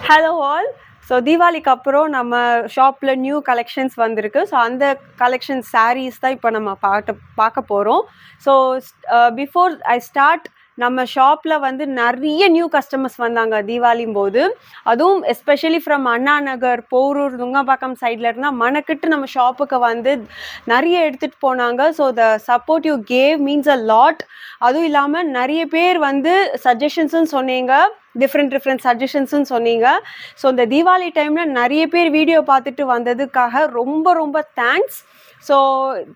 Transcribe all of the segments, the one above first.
Hello all. So தீபாவளிக்கு அப்புறம் நம்ம ஷாப்பில் நியூ கலெக்ஷன்ஸ் வந்திருக்கு. ஸோ அந்த கலெக்ஷன் சாரீஸ் தான் இப்போ நம்ம பார்க்க போகிறோம். ஸோ பிஃபோர் ஐ ஸ்டார்ட், நம்ம ஷாப்பில் வந்து நிறைய நியூ கஸ்டமர்ஸ் வந்தாங்க தீபாவளியும் போது. அதுவும் எஸ்பெஷலி ஃப்ரம் அண்ணா நகர், போரூர், நுங்கம்பாக்கம் சைடில் இருந்தால் மனக்கிட்டு நம்ம ஷாப்புக்கு வந்து நிறைய எடுத்துகிட்டு போனாங்க. So the support you gave means a lot. அதுவும் இல்லாமல் நிறைய பேர் வந்து சஜஷன்ஸும் சொன்னீங்க, டிஃப்ரெண்ட் சஜஷன்ஸுன்னு சொன்னீங்க. ஸோ இந்த தீபாவளி டைமில் நிறைய பேர் வீடியோ பார்த்துட்டு வந்ததுக்காக ரொம்ப ரொம்ப தேங்க்ஸ். ஸோ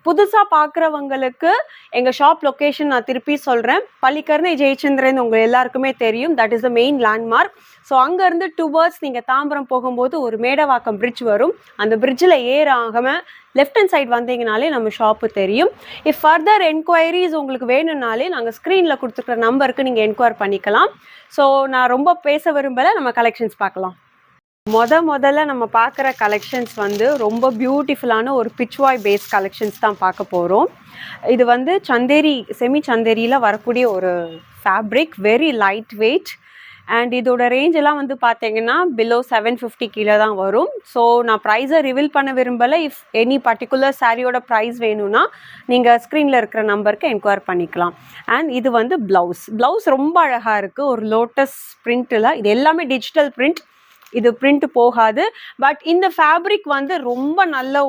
புதுசாக பார்க்குறவங்களுக்கு எங்கள் ஷாப் லொக்கேஷன் நான் திருப்பி சொல்கிறேன். பள்ளிக்கரணை ஜெயச்சந்திரன் உங்கள் எல்லாருக்குமே தெரியும், that is the main landmark. So அங்கேருந்து டுவர்ட்ஸ் நீங்கள் தாம்பரம் போகும்போது ஒரு மேடவாக்கம் பிரிட்ஜ் வரும். அந்த பிரிட்ஜில் ஆகாமல் லெஃப்ட் ஹேண்ட் சைட் வந்தீங்கனாலே நம்ம ஷாப்பு தெரியும். இஃப் ஃபர்தர் என்கொயரிஸ் உங்களுக்கு வேணும்னாலே நாங்கள் ஸ்க்ரீனில் கொடுத்துருக்குற நம்பருக்கு நீங்கள் என்கொயர் பண்ணிக்கலாம். ஸோ நான் ரொம்ப பேச விரும்பலை, நம்ம கலெக்ஷன்ஸ் பார்க்கலாம். முதல்ல நம்ம பார்க்குற கலெக்ஷன்ஸ் வந்து ரொம்ப பியூட்டிஃபுல்லான ஒரு பிச்வாய் பேஸ் கலெக்ஷன்ஸ் தான் பார்க்க போகிறோம். இது வந்து சந்தேரி, செமி சந்தேரியில் வரக்கூடிய ஒரு fabric, very light weight. And இதோட ரேஞ்ச் எல்லாம் வந்து பார்த்தீங்கன்னா பிலோ 750 கீழே தான் வரும். ஸோ நான் ப்ரைஸை ரிவீல் பண்ண விரும்பலை. இஃப் எனி பர்டிகுலர் சாரியோட ப்ரைஸ் வேணும்னா நீங்கள் ஸ்க்ரீனில் இருக்கிற நம்பருக்கு என்கொயர் பண்ணிக்கலாம். அண்ட் இது வந்து ப்ளவுஸ் ரொம்ப அழகாக இருக்குது, ஒரு லோட்டஸ் பிரிண்ட்டில். இது எல்லாமே டிஜிட்டல் பிரிண்ட், இது பிரிண்ட் போகாது. பட் இந்த ஃபேப்ரிக் வந்து ரொம்ப நல்ல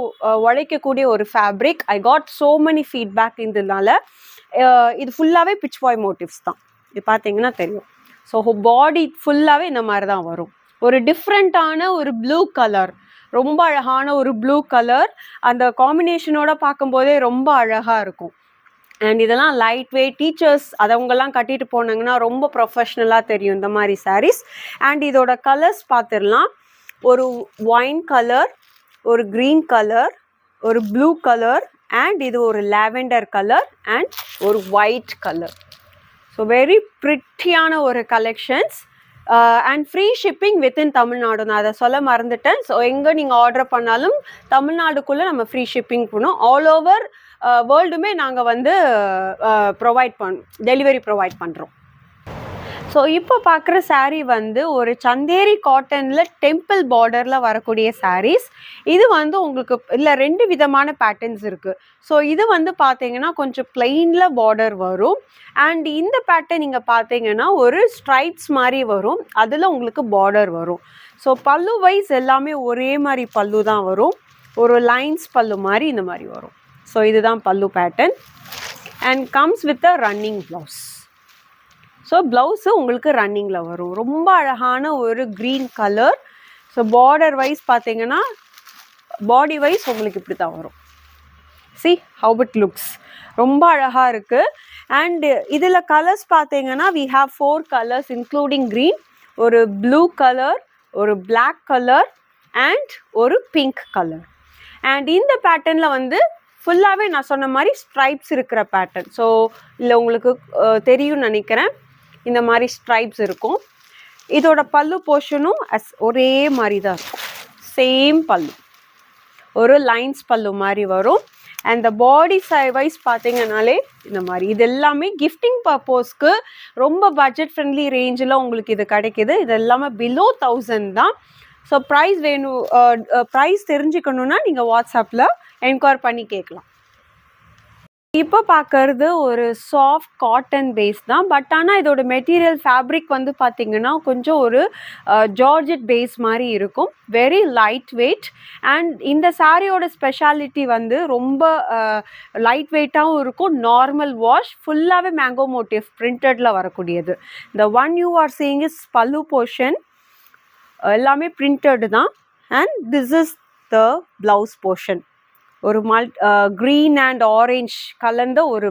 உழைக்கக்கூடிய ஒரு fabric. I got so many feedback. இதனால இது ஃபுல்லாகவே பிச்வாய் மோட்டிவ்ஸ் தான். இது பார்த்தீங்கன்னா தெரியும். ஸோ பாடி ஃபுல்லாகவே இந்த மாதிரி தான் வரும். ஒரு டிஃப்ரெண்ட்டான ஒரு ப்ளூ கலர், ரொம்ப அழகான ஒரு ப்ளூ கலர். அந்த காம்பினேஷனோட பார்க்கும்போதே ரொம்ப அழகாக இருக்கும். அண்ட் இதெல்லாம் லைட் வெயிட், டீச்சர்ஸ் அதவங்கெல்லாம் கட்டிட்டு போனாங்கன்னா ரொம்ப ப்ரொஃபஷ்னலாக தெரியும் இந்த மாதிரி சாரீஸ். அண்ட் இதோட கலர்ஸ் பார்த்துடலாம். ஒரு ஒயின் கலர், ஒரு க்ரீன் கலர், ஒரு ப்ளூ கலர், அண்ட் இது ஒரு லாவெண்டர் கலர், அண்ட் ஒரு ஒயிட் கலர். ஸோ வெரி ப்ரிட்டியான ஒரு collections. And free shipping within Tamil Nadu. நான் அதை சொல்ல மறந்துட்டேன். ஸோ எங்கே நீங்கள் ஆர்டர் பண்ணாலும் தமிழ்நாடுக்குள்ளே நம்ம ஃப்ரீ ஷிப்பிங் பண்ணுவோம். ஆல் ஓவர் வேர்ல்டுமே நாங்கள் வந்து டெலிவரி ப்ரொவைட் பண்ணுறோம். ஸோ இப்போ பார்க்குற சாரீ வந்து ஒரு சந்தேரி காட்டனில் டெம்பிள் பார்டரில் வரக்கூடிய சாரீஸ். இது வந்து உங்களுக்கு இல்லை 2 விதமான பேட்டர்ன்ஸ் இருக்குது. ஸோ இது வந்து பார்த்தீங்கன்னா கொஞ்சம் பிளெயினில் பார்டர் வரும். அண்ட் இந்த பேட்டர்ன் நீங்கள் பார்த்தீங்கன்னா ஒரு ஸ்ட்ரைப்ஸ் மாதிரி வரும், அதில் உங்களுக்கு பார்டர் வரும். ஸோ பல்லு வைஸ் எல்லாமே ஒரே மாதிரி பல்லு தான் வரும், ஒரு லைன்ஸ் பல்லு மாதிரி இந்த மாதிரி வரும். ஸோ இதுதான் pallu pattern. And comes with a running blouse. So blouse உங்களுக்கு ரன்னிங்கில் வரும். ரொம்ப அழகான ஒரு green colour. So border wise பார்த்தீங்கன்னா பாடி வைஸ் உங்களுக்கு இப்படி தான் வரும். சி ஹவ் இட் லுக்ஸ், ரொம்ப அழகாக இருக்குது. அண்டு இதில் கலர்ஸ் பார்த்தீங்கன்னா we have 4 colours including green, ஒரு ப்ளூ கலர், ஒரு பிளாக் கலர், அண்ட் ஒரு பிங்க் கலர். அண்ட் இந்த பேட்டர்னில் வந்து ஃபுல்லாகவே நான் சொன்ன மாதிரி ஸ்ட்ரைப்ஸ் இருக்கிற பேட்டர்ன். ஸோ இல்லை உங்களுக்கு தெரியும்னு நினைக்கிறேன், இந்த மாதிரி ஸ்ட்ரைப்ஸ் இருக்கும். இதோட பல்லு போர்ஷனும் ஒரே மாதிரி தான் இருக்கும், சேம் பல்லு, ஒரு லைன்ஸ் பல்லு மாதிரி வரும். அண்ட் த பாடி வைஸ் பார்த்தீங்கன்னாலே இந்த மாதிரி. இது எல்லாமே கிஃப்டிங் பர்பஸ்க்கு ரொம்ப பட்ஜெட் ஃப்ரெண்ட்லி ரேஞ்சில் உங்களுக்கு இது கிடைக்கிது. இது எல்லாமே பிலோ 1000 தான். ஸோ ப்ரைஸ் தெரிஞ்சுக்கணுன்னா நீங்கள் வாட்ஸ்அப்பில் என்கொயர் பண்ணி கேட்கலாம். இப்போ பார்க்கறது ஒரு சாஃப்ட் காட்டன் பேஸ் தான். பட் ஆனால் இதோட மெட்டீரியல் ஃபேப்ரிக் வந்து பார்த்திங்கன்னா கொஞ்சம் ஒரு ஜார்ஜெட் பேஸ் மாதிரி இருக்கும், வெரி லைட் வெயிட். அண்ட் இந்த சாரியோட ஸ்பெஷாலிட்டி வந்து ரொம்ப லைட் வெயிட்டாகவும் இருக்கும், நார்மல் வாஷ், ஃபுல்லாகவே மேங்கோ மோட்டிவ் பிரிண்டடில் வரக்கூடியது. இந்த one you are seeing is pallu portion, எல்லாமே பிரிண்டடு தான். And this is the blouse portion, ஒரு க்ரீன் அண்ட் ஆரஞ்ச் கலந்த ஒரு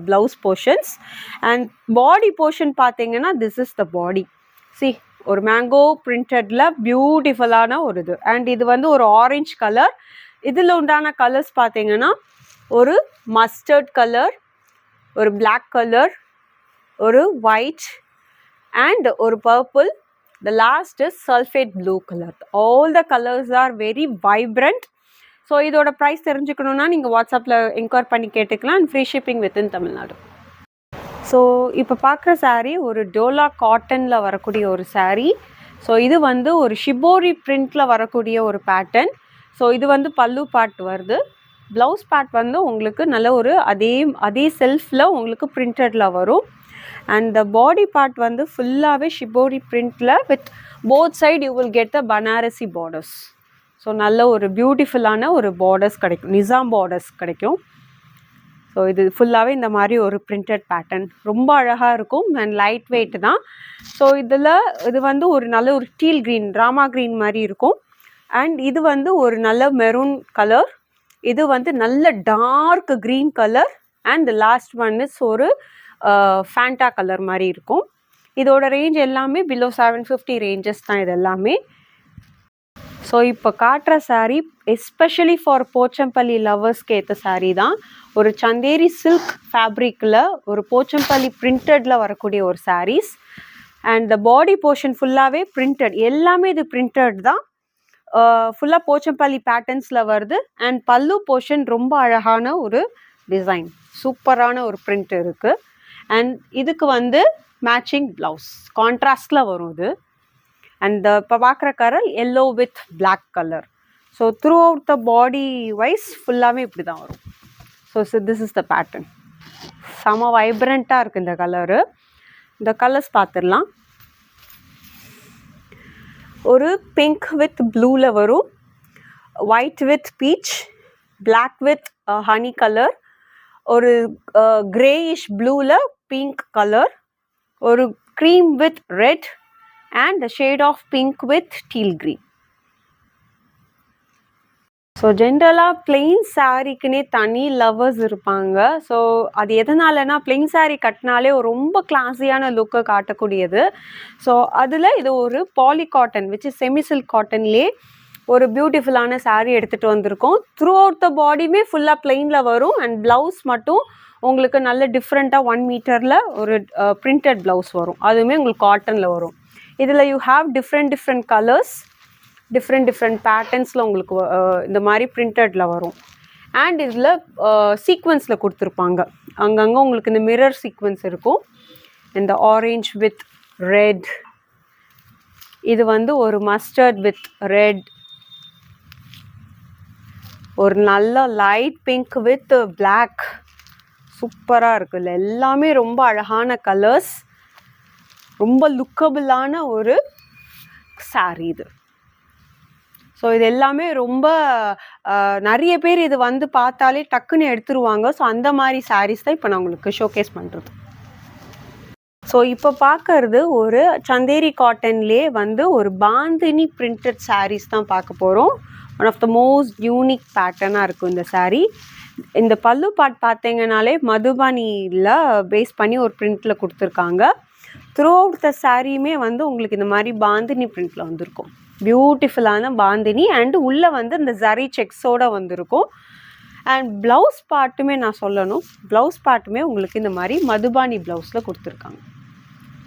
blouse portions. And body portion பார்த்தீங்கன்னா this is the body. See ஒரு மேங்கோ பிரிண்டடில் பியூட்டிஃபுல்லான ஒரு இது. அண்ட் இது வந்து ஒரு ஆரஞ்ச் கலர். இதில் உண்டான கலர்ஸ் பார்த்தீங்கன்னா ஒரு மஸ்டர்ட் கலர், ஒரு பிளாக் கலர், ஒரு ஒயிட், அண்ட் ஒரு purple. The last is sulphate blue color. All the colors are very vibrant. So இதோட ப்ரைஸ் தெரிஞ்சுக்கணுன்னா நீங்கள் வாட்ஸ்அப்பில் என்கொயர் பண்ணி கேட்டுக்கலாம். And free shipping within Tamil Nadu. So இப்போ பார்க்குற சாரீ ஒரு டோலா காட்டனில் வரக்கூடிய ஒரு சாரீ. ஸோ இது வந்து ஒரு ஷிபோரி பிரிண்டில் வரக்கூடிய ஒரு பேட்டர்ன். ஸோ இது வந்து பல்லு பார்ட் வருது. ப்ளவுஸ் பார்ட் வந்து உங்களுக்கு நல்ல ஒரு அதே செல்ஃபில் உங்களுக்கு பிரிண்டடில் வரும். அண்ட் த பாடி பார்ட் வந்து ஃபுல்லாகவே ஷிபோரி பிரிண்டில் with both side you will get the Banarasi borders. So நல்ல ஒரு பியூட்டிஃபுல்லான ஒரு பார்டர்ஸ் கிடைக்கும், நிசாம் பார்டர்ஸ் கிடைக்கும். ஸோ இது ஃபுல்லாகவே இந்த மாதிரி ஒரு பிரிண்டட் பேட்டர்ன் ரொம்ப அழகாக இருக்கும் அண்ட் லைட் வெயிட் தான். ஸோ இது வந்து ஒரு நல்ல ஒரு டீல் க்ரீன், ராமா க்ரீன் மாதிரி இருக்கும். அண்ட் இது வந்து ஒரு நல்ல மெரூன் கலர், இது வந்து நல்ல dark green colour, and last one is ஒரு ஃபேண்டா கலர் மாதிரி இருக்கும். இதோட ரேஞ்ச் எல்லாமே பிலோ 750 ரேஞ்சஸ் தான் இது எல்லாமே. ஸோ இப்போ காட்டுற சாரீ எஸ்பெஷலி ஃபார் போச்சம்பள்ளி லவர்ஸ்க்கு ஏற்ற சாரீ தான். ஒரு சந்தேரி சில்க் ஃபேப்ரிக்கில் ஒரு போச்சம்பள்ளி பிரிண்டடில் வரக்கூடிய ஒரு sarees. And the body portion ஃபுல்லாகவே பிரிண்டட், எல்லாமே இது பிரிண்டட் தான். ஃபுல்லாக போச்சம்பள்ளி பேட்டர்ன்ஸில் வருது. அண்ட் பல்லு போர்ஷன் ரொம்ப அழகான ஒரு டிசைன், சூப்பரான ஒரு பிரிண்ட் இருக்குது. அண்ட் இதுக்கு வந்து மேட்சிங் ப்ளவுஸ் கான்ட்ராஸ்டில் வரும் இது. அண்ட் இப்போ பார்க்குற colour yellow with black colour. So throughout the body wise ஃபுல்லாகவே இப்படி தான் வரும். So this is the pattern. செம வைப்ரண்ட்டாக இருக்குது இந்த கலரு. இந்த கலர்ஸ் பார்த்துடலாம். ஒரு பிங்க் வித் ப்ளூவில் வரும், white with peach, black with honey colour, ஒரு கிரேயிஷ் ப்ளூவில் பிங்க் கலர், ஒரு cream with red, and the shade of pink with teal green. So ஜென்ரலாக பிளெயின் சாரீக்குன்னே தனி லவ்வர்ஸ் இருப்பாங்க. ஸோ அது எதனாலனா பிளெயின் சாரீ கட்டினாலே ஒரு ரொம்ப கிளாஸியான லுக்கை காட்டக்கூடியது. ஸோ அதில் இது ஒரு poly cotton which is semi silk காட்டன்லேயே ஒரு பியூட்டிஃபுல்லான சாரீ எடுத்துகிட்டு வந்திருக்கோம். த்ரூ அவுட் த பாடியுமே ஃபுல்லாக பிளெயினில் வரும். அண்ட் ப்ளவுஸ் மட்டும் உங்களுக்கு நல்ல டிஃப்ரெண்ட்டாக 1 மீட்டரில் ஒரு பிரிண்டட் ப்ளவுஸ் வரும், அதுவுமே உங்களுக்கு காட்டனில் வரும். இதில் you have different colours, different பேட்டர்ன்ஸில் உங்களுக்கு இந்த மாதிரி பிரிண்டடில் வரும். அண்ட் இதில் சீக்வன்ஸில் கொடுத்துருப்பாங்க, அங்கங்கே உங்களுக்கு இந்த மிரர் சீக்வன்ஸ் இருக்கும். இந்த ஆரஞ்ச் வித் ரெட், இது வந்து ஒரு மஸ்டர்ட் வித் ரெட், ஒரு நல்ல லைட் பிங்க் வித் பிளாக், சூப்பராக இருக்குல்ல. எல்லாமே ரொம்ப அழகான கலர்ஸ், ரொம்ப லுக்கபிளான ஒரு சாரீ இது. ஸோ இது எல்லாமே ரொம்ப நிறைய பேர் இது வந்து பார்த்தாலே டக்குன்னு எடுத்துருவாங்க. ஸோ அந்த மாதிரி சாரீஸ் தான் இப்போ நான் உங்களுக்கு ஷோகேஸ் பண்ணுறது. ஸோ இப்போ பார்க்கறது ஒரு சந்தேரி காட்டன்லேயே வந்து ஒரு பாந்தினி பிரிண்டட் சாரீஸ் தான் பார்க்க போகிறோம். One of the most unique பேட்டர்னாக இருக்கும் இந்த சாரீ. இந்த பல்லு பார்ட் பார்த்தீங்கனாலே மதுபானியில் பேஸ் பண்ணி ஒரு பிரிண்டில் கொடுத்துருக்காங்க. த்ரூ அவுட் த சாரியுமே வந்து உங்களுக்கு இந்த மாதிரி பாந்தினி பிரிண்டில் வந்திருக்கும், பியூட்டிஃபுல்லான பாந்தினி. அண்டு உள்ளே வந்து இந்த ஜரி செக்ஸோடு வந்திருக்கும். அண்ட் ப்ளவுஸ் பார்ட்டுமே நான் சொல்லணும், ப்ளவுஸ் பார்ட்டுமே உங்களுக்கு இந்த மாதிரி மதுபானி ப்ளவுஸில் கொடுத்துருக்காங்க.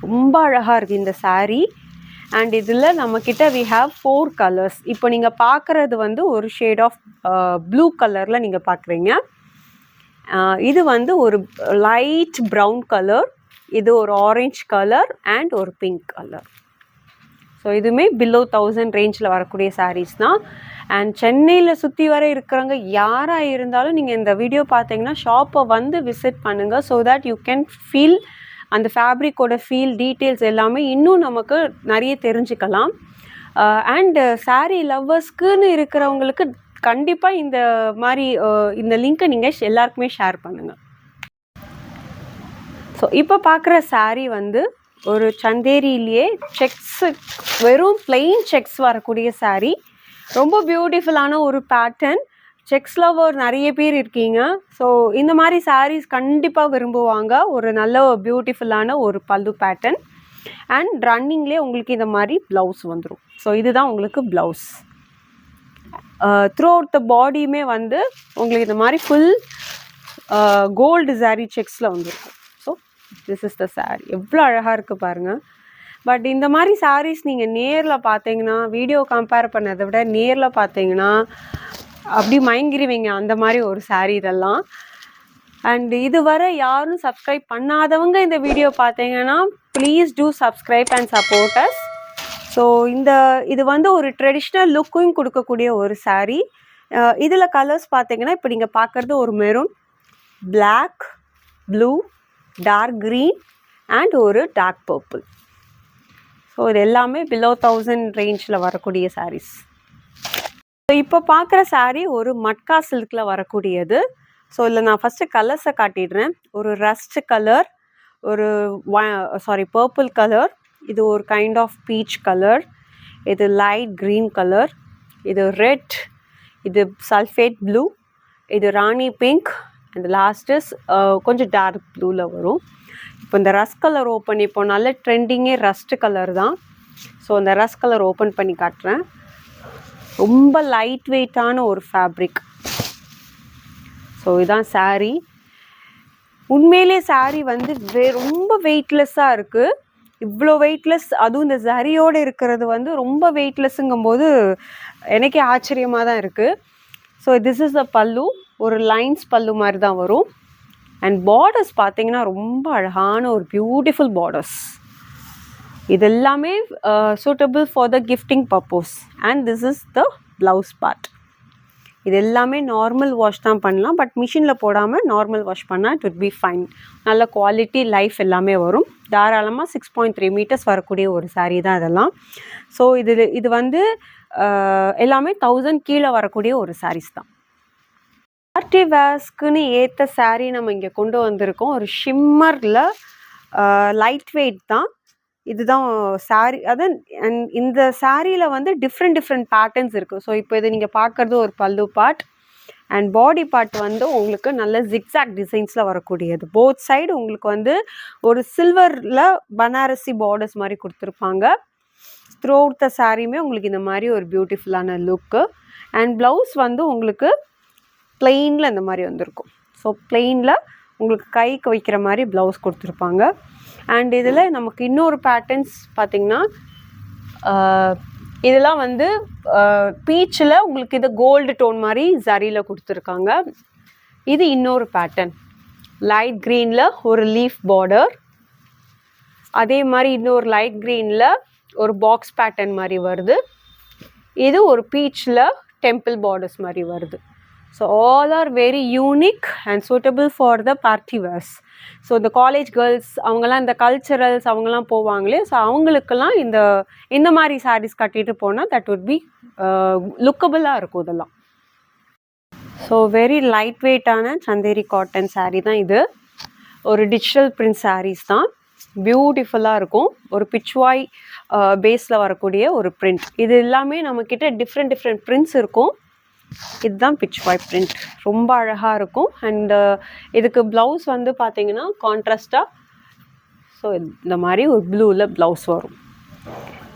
ரொம்ப அழகாக இருக்குது இந்த சாரீ. அண்ட் இதில் நம்மக்கிட்ட வி ஹாவ் 4 கலர்ஸ். இப்போ நீங்கள் பார்க்குறது வந்து ஒரு ஷேட் ஆஃப் ப்ளூ கலரில் நீங்கள் பார்க்குறீங்க. இது வந்து ஒரு லைட் ப்ரௌன் கலர், இது ஒரு ஆரஞ்ச் கலர் அண்ட் ஒரு பிங்க் கலர். ஸோ இதுவுமே பிலோ 1000 ரேஞ்சில் வரக்கூடிய சாரீஸ் தான். அண்ட் சென்னையில் சுற்றி வர இருக்கிறவங்க யாராக இருந்தாலும் நீங்கள் இந்த வீடியோ பார்த்தீங்கன்னா ஷாப்பை வந்து விசிட் பண்ணுங்கள். So that you can feel அந்த ஃபேப்ரிக்கோட ஃபீல், டீட்டெயில்ஸ் எல்லாமே இன்னும் நமக்கு நிறைய தெரிஞ்சுக்கலாம். அண்டு சாரீ லவ்வர்ஸ்க்குன்னு இருக்கிறவங்களுக்கு கண்டிப்பாக இந்த மாதிரி இந்த லிங்க்கை நீங்கள் எல்லாருக்குமே ஷேர் பண்ணுங்கள். ஸோ இப்போ பார்க்குற சாரீ வந்து ஒரு சந்தேரியிலேயே செக்ஸ், வெறும் பிளெயின் செக்ஸ் வரக்கூடிய சாரீ. ரொம்ப பியூட்டிஃபுல்லான ஒரு பேட்டர்ன். செக்ஸ் லவர் நிறைய பேர் இருக்கீங்க. ஸோ இந்த மாதிரி சாரீஸ் கண்டிப்பாக விரும்புவாங்க. ஒரு நல்ல பியூட்டிஃபுல்லான ஒரு பல்லு பேட்டர்ன் அண்ட் ரன்னிங்லேயே உங்களுக்கு இந்த மாதிரி ப்ளவுஸ் வந்துடும். ஸோ இதுதான் உங்களுக்கு ப்ளவுஸ். த்ரூ அவுட் த பாடியுமே வந்து உங்களுக்கு இந்த மாதிரி ஃபுல் கோல்டு சாரீ செக்ஸில் வந்துருக்கும். ஸோ திஸ் இஸ் த சாரீ. எவ்வளோ அழகாக இருக்குது பாருங்கள். பட் இந்த மாதிரி சாரீஸ் நீங்கள் நேரில் பார்த்தீங்கன்னா, வீடியோ கம்பேர் பண்ணதை விட நேரில் பார்த்தீங்கன்னா அப்படி மயங்கிருவீங்க. அந்த மாதிரி ஒரு சாரீ இதெல்லாம். அண்ட் இதுவரை யாரும் சப்ஸ்கிரைப் பண்ணாதவங்க இந்த வீடியோ பார்த்தீங்கன்னா please do subscribe and support us. So இது வந்து ஒரு ட்ரெடிஷ்னல் லுக்கும் கொடுக்கக்கூடிய ஒரு saree. இதில் கலர்ஸ் பார்த்தீங்கன்னா இப்போ நீங்கள் பார்க்குறது ஒரு maroon, black, blue, dark green and ஒரு டார்க் பர்பிள். ஸோ இது எல்லாமே பிலோ 1000 ரேஞ்சில் வரக்கூடிய sarees. ஸோ இப்போ பார்க்குற saree ஒரு மட்கா சில்கில் வரக்கூடியது. ஸோ இதில் நான் ஃபஸ்ட்டு கலர்ஸை காட்டிடுறேன். ஒரு ரஸ்ட் கலர், ஒரு பர்பிள் கலர், இது ஒரு கைண்ட் ஆஃப் பீச் கலர், இது லைட் க்ரீன் கலர், இது ரெட், இது சல்ஃபேட் ப்ளூ, இது ராணி பிங்க் அண்ட் லாஸ்ட் இஸ் கொஞ்சம் டார்க் ப்ளூவில் வரும். இப்போ இந்த ரஸ்ட் கலர் ஓப்பன், இப்போ நல்ல ட்ரெண்டிங்கே ரஸ்ட் கலர் தான். ஸோ இந்த ரஸ்ட் கலர் ஓப்பன் பண்ணி காட்டுறேன். ரொம்ப லைட் வெயிட்டான ஒரு ஃபேப்ரிக். ஸோ இதுதான் saree. உண்மையிலே saree வந்து ரொம்ப வெயிட்லெஸ்ஸாக இருக்குது. இவ்வளோ வெயிட்லெஸ், அதுவும் இந்த சரியோடு இருக்கிறது வந்து ரொம்ப வெயிட்லெஸ்ஸுங்கும்போது எனக்கே ஆச்சரியமாக தான் இருக்குது. ஸோ திஸ் இஸ் த பல்லு, ஒரு லைன்ஸ் பல்லு மாதிரி தான் வரும். அண்ட் பார்டர்ஸ் பார்த்தீங்கன்னா ரொம்ப அழகான ஒரு பியூட்டிஃபுல் பார்டர்ஸ். இது எல்லாமே suitable for the gifting purpose. And this is the blouse part. இது எல்லாமே நார்மல் வாஷ் தான் பண்ணலாம், பட் மிஷினில் போடாமல் நார்மல் வாஷ் பண்ணால் இட் வுட் பி ஃபைன். நல்ல குவாலிட்டி லைஃப் எல்லாமே வரும். தாராளமாக 6.3 மீட்டர்ஸ் வரக்கூடிய ஒரு saree தான் இதெல்லாம். ஸோ இது வந்து எல்லாமே 1000 கீழே வரக்கூடிய ஒரு sarees தான். பார்ட்டி வேர்ஸ்க்குன்னு ஏற்ற saree நம்ம இங்கே கொண்டு வந்திருக்கோம். ஒரு ஷிம்மரில் லைட் வெயிட் தான். இதுதான் saree. அதான் இந்த சாரியில் வந்து டிஃப்ரெண்ட் பேட்டர்ன்ஸ் இருக்குது. ஸோ இப்போ இது நீங்கள் பார்க்குறது ஒரு பல்லு பார்ட் அண்ட் பாடி பார்ட் வந்து உங்களுக்கு நல்ல ஜிக்ஸாக் டிசைன்ஸில் வரக்கூடியது. போத் சைடு உங்களுக்கு வந்து ஒரு சில்வரில் பனாரசி பார்டர்ஸ் மாதிரி கொடுத்துருப்பாங்க. த்ரூ அவுட் த சாரியுமே உங்களுக்கு இந்த மாதிரி ஒரு பியூட்டிஃபுல்லான லுக்கு. அண்ட் ப்ளவுஸ் வந்து உங்களுக்கு பிளெயினில் இந்த மாதிரி வந்திருக்கும். ஸோ பிளெயினில் உங்களுக்கு கைக்கு வைக்கிற மாதிரி ப்ளவுஸ் கொடுத்துருப்பாங்க. அண்ட் இதில் நமக்கு இன்னொரு பேட்டர்ன்ஸ் பார்த்திங்கன்னா, இதெல்லாம் வந்து பீச்சில் உங்களுக்கு இது கோல்டு டோன் மாதிரி ஜரியில் கொடுத்துருக்காங்க. இது இன்னொரு பேட்டர்ன், லைட் க்ரீனில் ஒரு லீஃப் பார்டர், அதே மாதிரி இன்னொரு லைட் க்ரீனில் ஒரு பாக்ஸ் பேட்டர்ன் மாதிரி வருது. இது ஒரு பீச்சில் டெம்பிள் பார்டர்ஸ் மாதிரி வருது. So all are very unique and suitable for the party verse. So இந்த காலேஜ் கேர்ள்ஸ் அவங்கெல்லாம் இந்த கல்ச்சரல்ஸ் அவங்கெல்லாம் போவாங்களே, ஸோ அவங்களுக்கெல்லாம் இந்த மாதிரி சாரீஸ் கட்டிட்டு போனால் தட் வுட் பி லுக்கபிளாக இருக்கும் இதெல்லாம். ஸோ வெரி லைட் வெயிட்டான சந்தேரி காட்டன் saree தான் இது. ஒரு டிஜிட்டல் பிரிண்ட் sarees தான். பியூட்டிஃபுல்லாக இருக்கும். ஒரு பிச்வாய் பேஸில் வரக்கூடிய ஒரு பிரிண்ட். இது எல்லாமே நம்மக்கிட்ட டிஃப்ரெண்ட் பிரிண்ட்ஸ் இருக்கும். இதுதான் பிச்வாய் பிரிண்ட், ரொம்ப அழகாக இருக்கும். அண்ட் இதுக்கு ப்ளவுஸ் வந்து பார்த்தீங்கன்னா கான்ட்ராஸ்டாக, ஸோ இந்த மாதிரி ஒரு ப்ளூவில் ப்ளவுஸ் வரும்.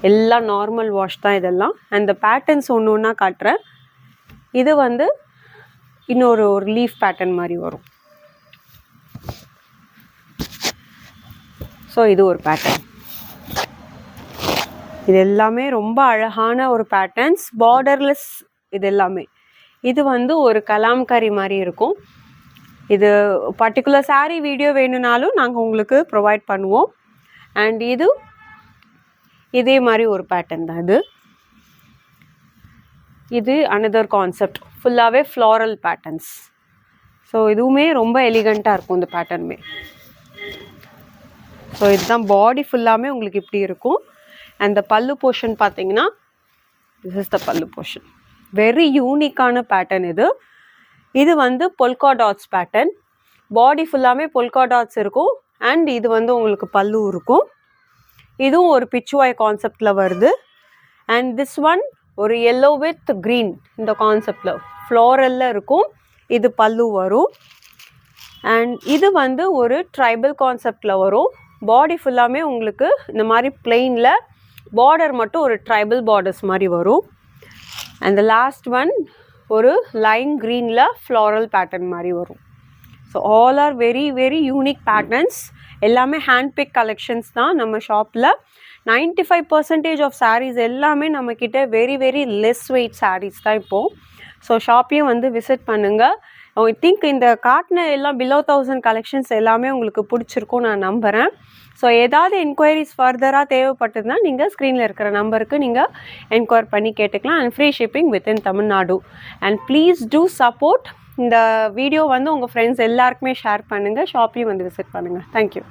எல்லாம் நார்மல் வாஷ் தான் இதெல்லாம். அண்ட் இந்த பேட்டர்ன்ஸ் ஒன்று ஒன்றா காட்டுறேன். இது வந்து இன்னொரு லீஃப் பேட்டர்ன் மாதிரி வரும். ஸோ இது ஒரு பேட்டர்ன். இது எல்லாமே ரொம்ப அழகான ஒரு பேட்டர்ன்ஸ், பார்டர்லெஸ். இது எல்லாமே இது வந்து ஒரு கலாம்கரி மாதிரி இருக்கும். இது பர்டிகுலர் saree வீடியோ வேணும்னாலும் நாங்கள் உங்களுக்கு ப்ரொவைட் பண்ணுவோம். அண்ட் இதே மாதிரி ஒரு பேட்டர்ன் தான் இது அனதர் கான்செப்ட், ஃபுல்லாகவே ஃப்ளாரல் பேட்டர்ன்ஸ். ஸோ இதுவுமே ரொம்ப எலிகண்ட்டாக இருக்கும் இந்த பேட்டர்னுமே. ஸோ இதுதான் பாடி ஃபுல்லாமே உங்களுக்கு இப்படி இருக்கும். அண்ட் த பல்லு போர்ஷன் பார்த்தீங்கன்னா, திஸ் இஸ் த பல்லு போர்ஷன். வெரி யூனிக்கான பேட்டர்ன் இது வந்து பொல்கா டாட்ஸ் பேட்டர்ன். பாடி ஃபுல்லாமே பொல்கா டாட்ஸ் இருக்கும். அண்ட் இது வந்து உங்களுக்கு பல்லு இருக்கும். இதுவும் ஒரு பிச்சுவாய் கான்செப்டில் வருது. அண்ட் திஸ் ஒன் ஒரு எல்லோ வித் க்ரீன் இந்த கான்செப்டில் ஃப்ளோரலில் இருக்கும். இது பல்லு வரும். அண்ட் இது வந்து ஒரு ட்ரைபல் கான்செப்டில் வரும். பாடி ஃபுல்லாமே உங்களுக்கு இந்த மாதிரி பிளெயினில் பார்டர் மட்டும் ஒரு ட்ரைபல் பார்டர்ஸ் மாதிரி வரும். அண்ட் த லாஸ்ட் ஒன் ஒரு லைன் க்ரீனில் ஃப்ளாரல் பேட்டர்ன் மாதிரி வரும். So all are very unique patterns. எல்லாமே ஹேண்ட் பிக் கலெக்ஷன்ஸ் தான் நம்ம ஷாப்பில். 95% ஆஃப் sarees எல்லாமே நம்மக்கிட்ட வெரி லெஸ் வெயிட் sarees தான் இப்போது. ஸோ ஷாப்பையும் வந்து விசிட் பண்ணுங்கள். ஐ திங்க் இந்த காட்டின எல்லாம் பிலோ 1000 கலெக்ஷன்ஸ் எல்லாமே உங்களுக்கு பிடிச்சிருக்கும் நான் நம்புகிறேன். ஸோ ஏதாவது என்கொயரிஸ் ஃபர்தராக தேவைப்பட்டதுன்னா நீங்கள் ஸ்க்ரீனில் இருக்கிற நம்பருக்கு நீங்கள் என்கொயர் பண்ணி கேட்டுக்கலாம். And free shipping within Tamil Nadu. And please do support. இந்த வீடியோ வந்து உங்கள் ஃப்ரெண்ட்ஸ் எல்லாருக்குமே ஷேர் பண்ணுங்கள். ஷாப்பையும் வந்து விசிட் பண்ணுங்கள். தேங்க்யூ.